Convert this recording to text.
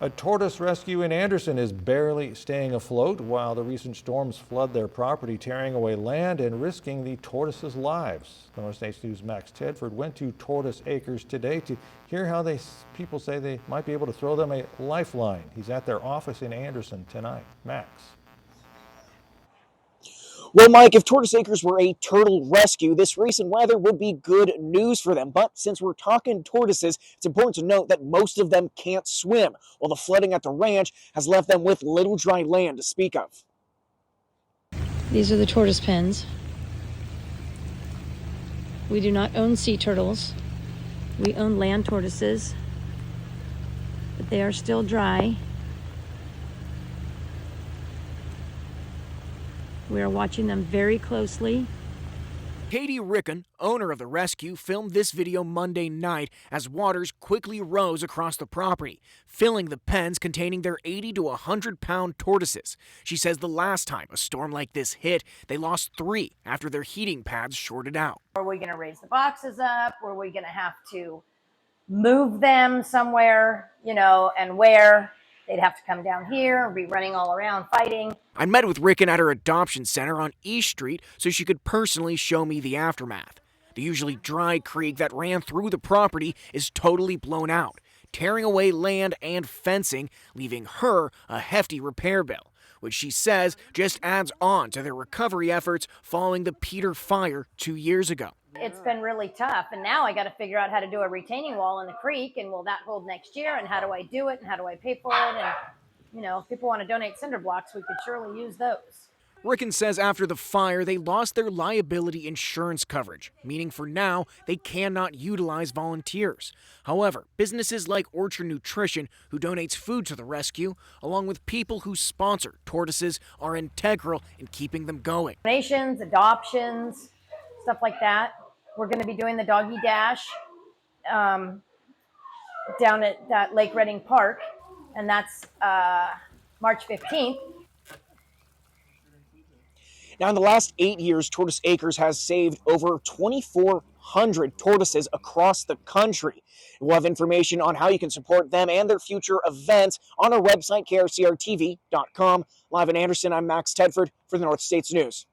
A tortoise rescue in Anderson is barely staying afloat while the recent storms flood their property, tearing away land and risking the tortoises' lives. The Northstate News' Max Tedford went to Tortoise Acres today to hear how people say they might be able to throw them a lifeline. He's at their office in Anderson tonight. Max. Well, Mike, if Tortoise Acres were a turtle rescue, this recent weather would be good news for them. But since we're talking tortoises, it's important to note that most of them can't swim, while the flooding at the ranch has left them with little dry land to speak of. These are the tortoise pens. We do not own sea turtles. We own land tortoises, but they are still dry. We are watching them very closely. Katie Rickon, owner of the rescue, filmed this video Monday night as waters quickly rose across the property, filling the pens containing their 80 to 100-pound tortoises. She says the last time a storm like this hit, they lost 3 after their heating pads shorted out. Are we going to raise the boxes up? Were we going to have to move them somewhere, and where? They'd have to come down here and be running all around fighting. I met with Rickon at her adoption center on East Street so she could personally show me the aftermath. The usually dry creek that ran through the property is totally blown out, tearing away land and fencing, leaving her a hefty repair bill, which she says just adds on to their recovery efforts following the Peter fire 2 years ago. It's been really tough, and now I got to figure out how to do a retaining wall in the creek, and will that hold next year, and how do I do it, and how do I pay for it, and if people want to donate cinder blocks, we could surely use those. Rickon says after the fire, they lost their liability insurance coverage, meaning for now, they cannot utilize volunteers. However, businesses like Orchard Nutrition, who donates food to the rescue, along with people who sponsor tortoises, are integral in keeping them going. Donations, adoptions, stuff like that. We're going to be doing the doggy dash down at that Lake Redding Park, and that's March 15th. Now, in the last 8 years, Tortoise Acres has saved over 2,400 tortoises across the country. We'll have information on how you can support them and their future events on our website, krcrtv.com. Live in Anderson, I'm Max Tedford for the North States News.